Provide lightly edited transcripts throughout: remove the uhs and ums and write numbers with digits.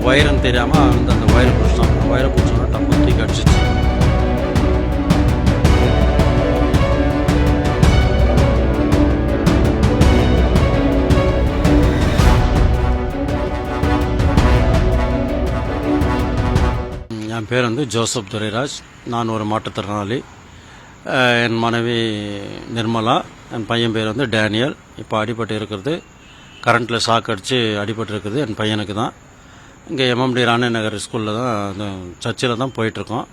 ஒயருன்னு தெரியாமல் அந்த ஒயரை பிடிச்சிட்டான். ஒயரை பிடிச்சோன்னா டப்பு தூக்கி அடிச்சிச்சு. என் பேர் ஜோசப் துரைராஜ். நான் ஒரு மாற்றுத்திறனாளி. என் மனைவி நிர்மலா, என் பையன் பேர் டேனியல். இப்போ அடிபட்டு இருக்கிறது, கரண்ட்டில் ஷாக் அடித்து அடிபட்டு இருக்குது என் பையனுக்கு தான். இங்கே எம்எம்டி ராணி நகர் ஸ்கூலில் தான், அந்த சர்ச்சில் தான் போயிட்டுருக்கோம்.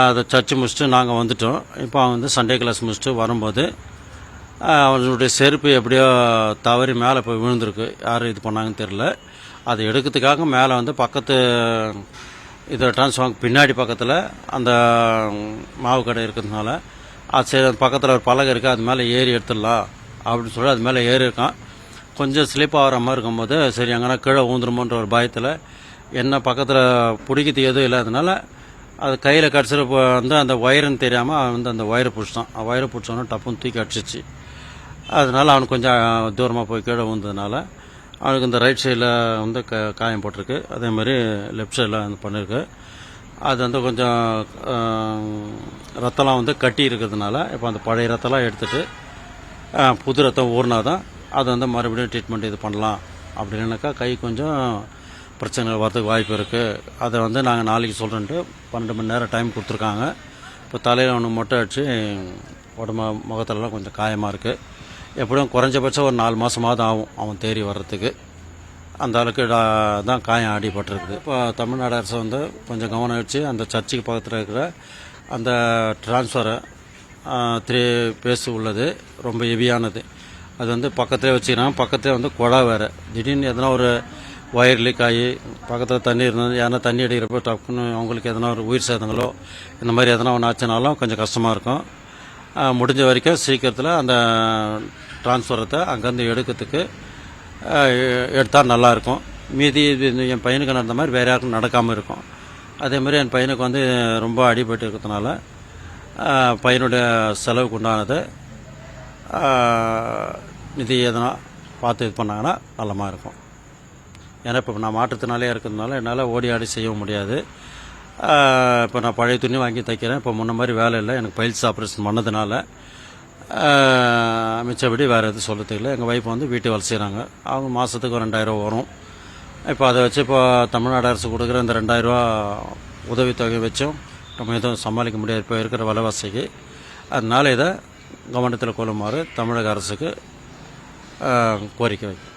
அதை சர்ச்சு முடிச்சுட்டு நாங்கள் வந்துட்டோம். இப்போ அவன் சண்டே கிளாஸ் முடிச்சுட்டு வரும்போது அவனுடைய செருப்பு எப்படியோ தவறி மேலே போய் விழுந்திருக்கு. யார் இது பண்ணாங்கன்னு தெரில. அதை எடுக்கிறதுக்காக மேலே பக்கத்து இது டிரான்ஸ்ஃபார்மர் பின்னாடி பக்கத்தில் அந்த மாவு கடை இருக்கிறதுனால அது சரி, அது பக்கத்தில் ஒரு பலகை இருக்குது, அது மேலே ஏறி எடுத்துடலாம் அப்படின்னு சொல்லி அது மேலே ஏறி இருக்கான். கொஞ்சம் ஸ்லிப் ஆகிற மாதிரி இருக்கும்போது சரி எங்கன்னா கீழே ஊந்துருமோன்ற ஒரு பயத்தில் என்ன பக்கத்தில் பிடிக்கிறது எதுவும் இல்லாததுனால அது கையில் கடிச்சிட்டு அந்த ஒயருன்னு தெரியாமல் அந்த ஒயரை பிடிச்சிட்டான். ஒயரை பிடிச்சோன்னா டப்புன்னு தூக்கி அடிச்சிச்சு. அதனால் அவனுக்கு கொஞ்சம் தூரமாக போய் கீழே ஊந்ததுனால அவனுக்கு இந்த ரைட் சைடில் காயம் போட்டிருக்கு. அதேமாதிரி லெஃப்ட் சைடில் பண்ணியிருக்கு. அது கொஞ்சம் ரத்தம்லாம் கட்டி இருக்கிறதுனால இப்போ அந்த பழைய ரத்தம்லாம் எடுத்துகிட்டு புது ரத்தம் ஊறினா தான் அது மறுபடியும் ட்ரீட்மெண்ட் இது பண்ணலாம். அப்படின்னாக்கா கை கொஞ்சம் பிரச்சனைகள் வரதுக்கு வாய்ப்பு இருக்குது. அதை நாங்கள் நாளைக்கு சொல்கிறேன்ட்டு 12 மணி நேரம் டைம் கொடுத்துருக்காங்க. இப்போ தலையில் அவனுக்கு மொட்டை அடித்து உடம்பு முகத்திலலாம் கொஞ்சம் காயமாக இருக்குது. எப்படியும் குறைஞ்சபட்சம் ஒரு 4 மாதமாவது ஆகும் அவன் தேறி வர்றதுக்கு. அந்த அளவுக்கு தான் காயம் அடிபட்டிருக்குது. இப்போ தமிழ்நாடு அரசு கொஞ்சம் கவனம் வச்சு அந்த சர்ச்சுக்கு பக்கத்தில் இருக்கிற அந்த டிரான்ஸ்ஃபரை 3 பேஸ் உள்ளது, ரொம்ப ஹெவியானது. அது பக்கத்திலே வச்சுக்கிறாங்க. பக்கத்திலே குழா வேறு. திடீர்னு எதனா ஒரு ஒயர் லீக் ஆகி பக்கத்தில் தண்ணி இருந்தது, யாருன்னா தண்ணி அடிக்கிறப்போ டக்குன்னு அவங்களுக்கு எதனா ஒரு உயிர் சேதங்களோ இந்த மாதிரி எதனா ஒன்று ஆச்சுனாலும் கொஞ்சம் கஷ்டமாக இருக்கும். முடிஞ்ச வரைக்கும் சீக்கிரத்தில் அந்த டிரான்ஸ்ஃபரத்தை அங்கேருந்து எடுக்கிறதுக்கு எடுத்தால் நல்லாயிருக்கும். மீதி என் பையனுக்கு நடந்த மாதிரி வேறு யாருக்கும் நடக்காமல் இருக்கும். அதேமாதிரி என் பையனுக்கு ரொம்ப அடிபட்டு இருக்கிறதுனால பையனுடைய செலவுக்கு உண்டானதை நிதி எதனா பார்த்து இது பண்ணாங்கன்னா நல்லமாக இருக்கும். ஏன்னா இப்போ நான் மாற்றுத்தினாலே இருக்கிறதுனால என்னால் ஓடி ஆடி செய்ய முடியாது. இப்போ நான் பழைய துணி வாங்கி தைக்கிறேன். இப்போ முன்ன மாதிரி வேலை இல்லை, எனக்கு பைல்ஸ் ஆப்ரேஷன் பண்ணதுனால. மிச்சப்படி வேறு எதுவும் சொல்கிறதுக்கு இல்லை. எங்கள் ஒய்ஃப் வீட்டு வேலை செய்கிறாங்க. அவங்க மாதத்துக்கு 2000 வரும். இப்போ அதை வச்சு இப்போ தமிழ்நாடு அரசு கொடுக்குற இந்த 2000 உதவித்தொகை வச்சும் நம்ம எதுவும் சமாளிக்க முடியாது இப்போ இருக்கிற விலைவாசிக்கு. அதனால் இதை கவனத்தில் கொள்ளுமாறு தமிழக அரசுக்கு கோரிக்கை வைக்கும்.